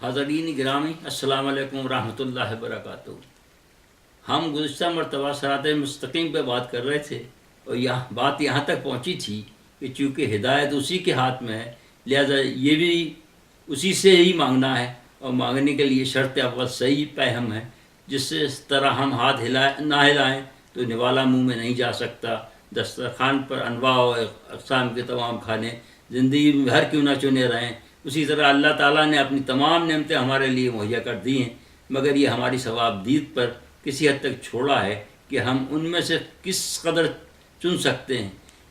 حاضرین گرامی، السلام علیکم ورحمۃ اللہ وبرکاتہ۔ ہم گزشتہ مرتبہ صراط مستقیم پہ بات کر رہے تھے اور بات یہاں تک پہنچی تھی کہ چونکہ ہدایت اسی کے ہاتھ میں ہے، لہذا یہ بھی اسی سے ہی مانگنا ہے، اور مانگنے کے لیے شرط اول صحیح فہم ہے، جس سے اس طرح ہم ہاتھ نہ ہلائیں تو نوالا منہ میں نہیں جا سکتا۔ دسترخوان پر انواع و اقسام کے تمام کھانے زندگی میں ہر کیوں نہ چنے رہیں، اسی طرح اللہ تعالیٰ نے اپنی تمام نعمتیں ہمارے لیے مہیا کر دی ہیں، مگر یہ ہماری ثوابدید پر کسی حد تک چھوڑا ہے کہ ہم ان میں سے کس قدر چن سکتے ہیں۔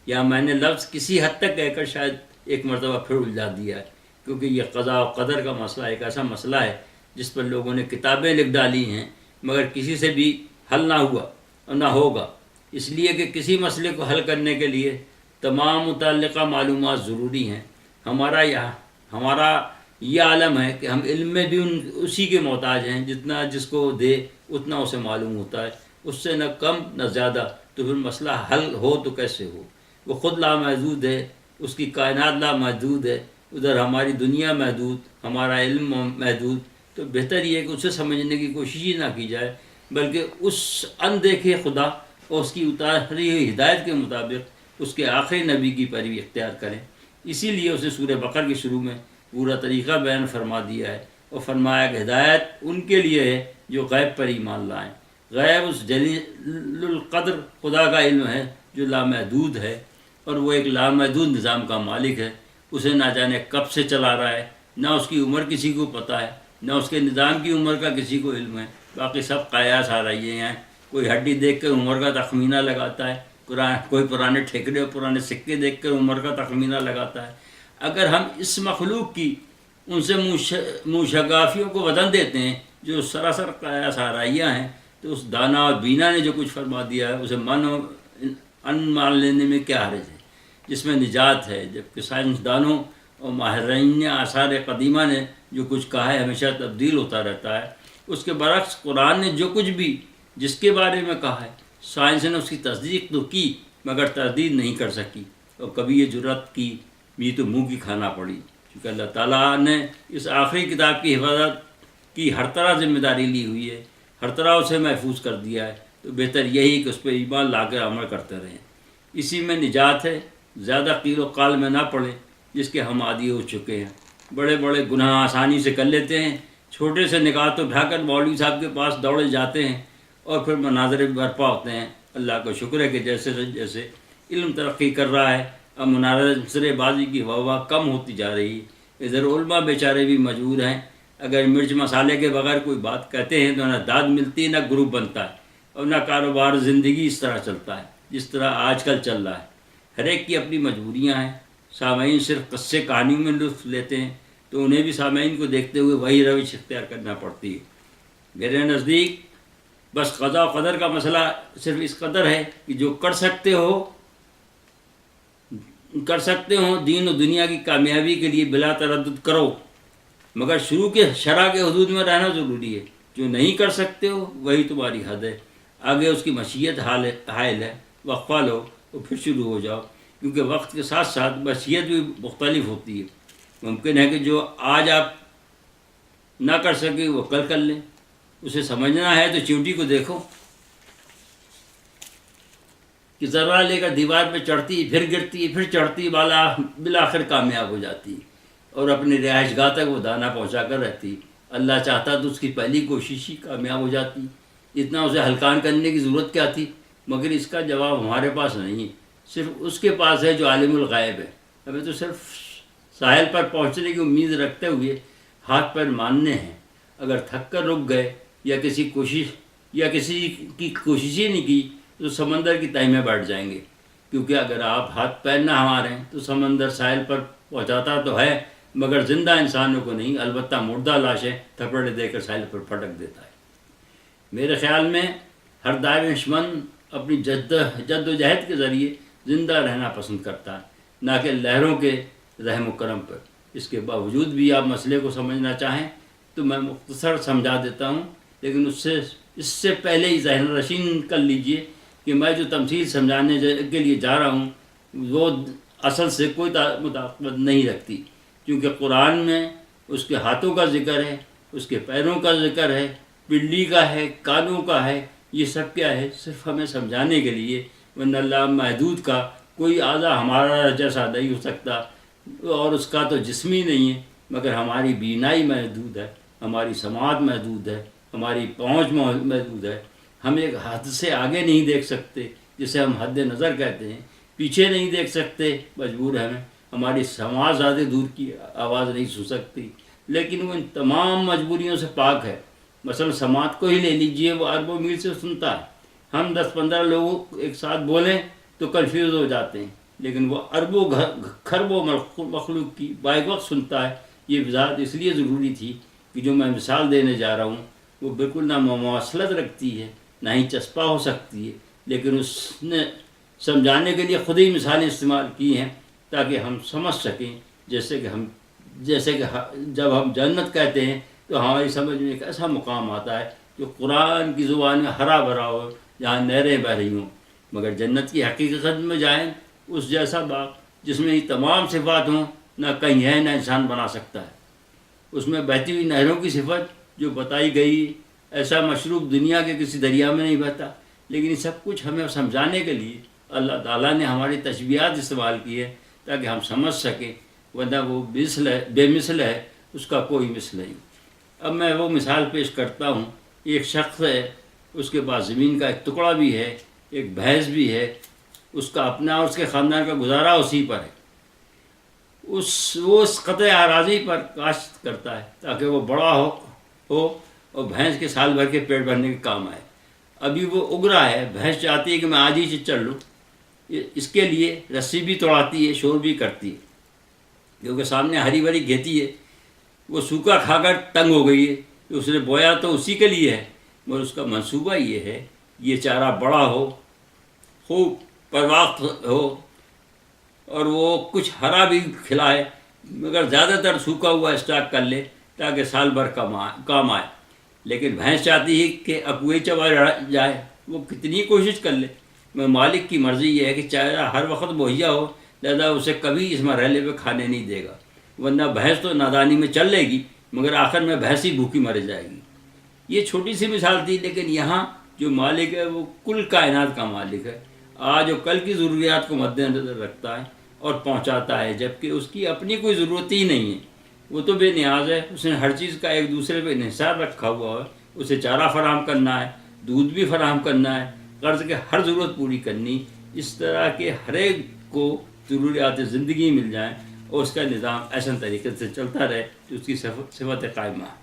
یا میں نے لفظ کسی حد تک کہہ کر شاید ایک مرتبہ پھر الجھا دیا ہے، کیونکہ یہ قضاء و قدر کا مسئلہ ایک ایسا مسئلہ ہے جس پر لوگوں نے کتابیں لکھ ڈالی ہیں، مگر کسی سے بھی حل نہ ہوا اور نہ ہوگا، اس لیے کہ کسی مسئلے کو حل کرنے کے لیے تمام متعلقہ معلومات ضروری ہیں۔ ہمارا یہ عالم ہے کہ ہم علم میں بھی اسی کے محتاج ہیں، جتنا جس کو دے اتنا اسے معلوم ہوتا ہے، اس سے نہ کم نہ زیادہ، تو پھر مسئلہ حل ہو تو کیسے ہو؟ وہ خود لامحدود ہے، اس کی کائنات لامحدود ہے، ادھر ہماری دنیا محدود، ہمارا علم محدود، تو بہتر یہ ہے کہ اسے سمجھنے کی کوشش ہی نہ کی جائے، بلکہ اس اندیکھے خدا اور اس کی اتاری ہوئی ہدایت کے مطابق اس کے آخری نبی کی پیروی اختیار کریں۔ اسی لیے اسے سورہ بقرہ کے شروع میں پورا طریقہ بیان فرما دیا ہے اور فرمایا کہ ہدایت ان کے لیے ہے جو غیب پر ایمان لائیں۔ غیب اس جلیل القدر خدا کا علم ہے جو لامحدود ہے، اور وہ ایک لامحدود نظام کا مالک ہے، اسے نہ جانے کب سے چلا رہا ہے، نہ اس کی عمر کسی کو پتہ ہے، نہ اس کے نظام کی عمر کا کسی کو علم ہے۔ باقی سب قیاس آ رہی ہیں، کوئی ہڈی دیکھ کر عمر کا تخمینہ لگاتا ہے، کوئی پرانے ٹھیکرے اور پرانے سکے دیکھ کر عمر کا تخمینہ لگاتا ہے۔ اگر ہم اس مخلوق کی ان سے موشگافیوں کو وزن دیتے ہیں جو سراسر قیاس آرائیاں ہیں، تو اس دانا اور بینا نے جو کچھ فرما دیا ہے اسے ان مان لینے میں کیا حرج ہے، جس میں نجات ہے، جبکہ سائنسدانوں اور ماہرین آثار قدیمہ نے جو کچھ کہا ہے ہمیشہ تبدیل ہوتا رہتا ہے۔ اس کے برعکس قرآن نے جو کچھ بھی جس کے بارے میں کہا ہے، سائنس نے اس کی تصدیق تو کی مگر تردید نہیں کر سکی، اور کبھی یہ جرأت کی بھی تو منہ کی کھانا پڑی، کیونکہ اللہ تعالیٰ نے اس آخری کتاب کی حفاظت کی ہر طرح ذمہ داری لی ہوئی ہے، ہر طرح اسے محفوظ کر دیا ہے، تو بہتر یہی کہ اس پہ ایمان لا کر عمل کرتے رہیں۔ اسی میں نجات ہے، زیادہ قیل و قال میں نہ پڑے جس کے ہم عادی ہو چکے ہیں۔ بڑے بڑے گناہ آسانی سے کر لیتے ہیں، چھوٹے سے نکاح تو اٹھا کر مولوی صاحب کے پاس دوڑے جاتے ہیں، اور پھر مناظر برپا ہوتے ہیں۔ اللہ کا شکر ہے کہ جیسے جیسے علم ترقی کر رہا ہے، اب مناظر بازی کی وبا کم ہوتی جا رہی ہے۔ ادھر علماء بیچارے بھی مجبور ہیں، اگر مرچ مسالے کے بغیر کوئی بات کہتے ہیں تو نہ داد ملتی، نہ گروپ بنتا ہے، اور نہ کاروبار زندگی اس طرح چلتا ہے جس طرح آج کل چل رہا ہے۔ ہر ایک کی اپنی مجبوریاں ہیں۔ سامعین صرف قصے کہانیوں میں لطف لیتے ہیں، تو انہیں بھی سامعین کو دیکھتے ہوئے وہی روش اختیار کرنا پڑتی ہے۔ میرے نزدیک بس قضاء و قدر کا مسئلہ صرف اس قدر ہے کہ جو کر سکتے ہو دین و دنیا کی کامیابی کے لیے بلا تردد کرو، مگر شروع کے شرع کے حدود میں رہنا ضروری ہے۔ جو نہیں کر سکتے ہو وہی تمہاری حد ہے، آگے اس کی مشیت حائل ہے، وقفہ لو اور پھر شروع ہو جاؤ، کیونکہ وقت کے ساتھ ساتھ مشیت بھی مختلف ہوتی ہے۔ ممکن ہے کہ جو آج آپ نہ کر سکے وہ کل کر لیں۔ اسے سمجھنا ہے تو چیونٹی کو دیکھو کہ ذرہ لے کر دیوار پہ چڑھتی، پھر گرتی، پھر چڑھتی، بالآخر کامیاب ہو جاتی، اور اپنی رہائش گاہ تک وہ دانہ پہنچا کر رہتی۔ اللہ چاہتا تو اس کی پہلی کوشش ہی کامیاب ہو جاتی، اتنا اسے ہلکان کرنے کی ضرورت کیا تھی؟ مگر اس کا جواب ہمارے پاس نہیں ہے، صرف اس کے پاس ہے جو عالم الغیب ہے۔ ہمیں تو صرف ساحل پر پہنچنے کی امید رکھتے ہوئے ہاتھ پیر ماننے ہیں۔ اگر تھک کر رک گئے یا کسی کی کوشش ہی نہیں کی تو سمندر کی تہہ میں بیٹھ جائیں گے، کیونکہ اگر آپ ہاتھ پیر نہ ماریں تو سمندر ساحل پر پہنچاتا تو ہے مگر زندہ انسانوں کو نہیں، البتہ مردہ لاشیں تھپڑے دے کر ساحل پر پھٹک دیتا ہے۔ میرے خیال میں ہر دانش مند اپنی جد و جہد کے ذریعے زندہ رہنا پسند کرتا ہے، نہ کہ لہروں کے رحم و کرم پر۔ اس کے باوجود بھی آپ مسئلے کو سمجھنا چاہیں تو میں مختصر سمجھا دیتا ہوں، لیکن اس سے پہلے ہی ذہن نشین کر لیجئے کہ میں جو تمثیل سمجھانے کے لیے جا رہا ہوں وہ اصل سے کوئی مطابقت نہیں رکھتی، کیونکہ قرآن میں اس کے ہاتھوں کا ذکر ہے، اس کے پیروں کا ذکر ہے، پنڈلی کا ہے، کانوں کا ہے. یہ سب کیا ہے؟ صرف ہمیں سمجھانے کے لیے. ورنہ اللہ محدود کا کوئی اعضا ہمارا جیسا نہیں ہو سکتا، اور اس کا تو جسم ہی نہیں ہے. مگر ہماری بینائی محدود ہے، ہماری سماعت محدود ہے، ہماری پہنچ محدود ہے. ہم ایک حد سے آگے نہیں دیکھ سکتے جسے ہم حد نظر کہتے ہیں، پیچھے نہیں دیکھ سکتے، مجبور ہیں ہماری سماعت زیادہ دور کی آواز نہیں سن سکتی. لیکن وہ ان تمام مجبوریوں سے پاک ہے. مثلا سماعت کو ہی لے لیجئے، وہ اربوں میل سے سنتا ہے. ہم 10-15 لوگ ایک ساتھ بولیں تو کنفیوز ہو جاتے ہیں، لیکن وہ اربوں خربوں مخلوق کی بائک وقت سنتا ہے. یہ وضاحت اس لیے ضروری تھی کہ جو میں مثال دینے جا رہا ہوں وہ بالکل نہ مماثلت رکھتی ہے، نہ ہی چسپاں ہو سکتی ہے، لیکن اس نے سمجھانے کے لیے خود ہی مثالیں استعمال کی ہیں تاکہ ہم سمجھ سکیں. جیسے کہ جب ہم جنت کہتے ہیں تو ہماری سمجھ میں ایک ایسا مقام آتا ہے جو قرآن کی زبان میں ہرا بھرا ہو، جہاں نہریں بہہ رہی ہوں. مگر جنت کی حقیقت میں جائیں، اس جیسا باغ جس میں یہ تمام صفات ہوں نہ کہیں ہے، نہ انسان بنا سکتا ہے. اس میں بہتی ہوئی نہروں کی صفت جو بتائی گئی، ایسا مشروب دنیا کے کسی دریا میں نہیں بہتا. لیکن یہ سب کچھ ہمیں سمجھانے کے لیے اللہ تعالیٰ نے ہماری تشبیہات استعمال کی ہے تاکہ ہم سمجھ سکیں. ورنہ وہ بے مثل ہے، اس کا کوئی مثل نہیں. اب میں وہ مثال پیش کرتا ہوں. ایک شخص ہے، اس کے پاس زمین کا ایک ٹکڑا بھی ہے، ایک بھینس بھی ہے. اس کا اپنا اور اس کے خاندان کا گزارا اسی پر ہے. وہ اس قطع اراضی پر کاشت کرتا ہے تاکہ وہ بڑا ہو اور بھینس کے سال بھر کے پیٹ بھرنے کے کام آئے. ابھی وہ اگ رہا ہے، بھینس چاہتی ہے کہ میں آج ہی چل لوں. اس کے لیے رسی بھی توڑاتی ہے، شور بھی کرتی ہے، کیونکہ سامنے ہری بھری کھیتی ہے. وہ سوکھا کھا کر تنگ ہو گئی ہے. اس نے بویا تو اسی کے لیے ہے، مگر اس کا منصوبہ یہ ہے یہ چارہ بڑا ہو، خوب پرواقت ہو، اور وہ کچھ ہرا بھی کھلائے، مگر زیادہ تر سوکھا ہوا اسٹاک کر لے تاکہ سال بھر کام آئے. لیکن بھینس چاہتی ہے کہ اپوئی چبا جائے، وہ کتنی کوشش کر لے. مالک کی مرضی یہ ہے کہ چارہ ہر وقت مہیا ہو، لہذا اسے کبھی اس مرحلے پہ کھانے نہیں دے گا. ورنہ بھینس تو نادانی میں چل لے گی، مگر آخر میں بھینس ہی بھوکی مر جائے گی. یہ چھوٹی سی مثال تھی، لیکن یہاں جو مالک ہے وہ کل کائنات کا مالک ہے. آج اور کل کی ضروریات کو مد نظر رکھتا ہے اور پہنچاتا ہے، جبکہ اس کی اپنی کوئی ضرورت ہی نہیں ہے. وہ تو بے نیاز ہے. اس نے ہر چیز کا ایک دوسرے پہ انحصار رکھا ہوا ہے. اسے چارہ فراہم کرنا ہے، دودھ بھی فراہم کرنا ہے، قرض کے ہر ضرورت پوری کرنی، اس طرح کہ ہر ایک کو ضروریات زندگی مل جائیں اور اس کا نظام ایسا طریقے سے چلتا رہے کہ اس کی صفت قائمہ ہے.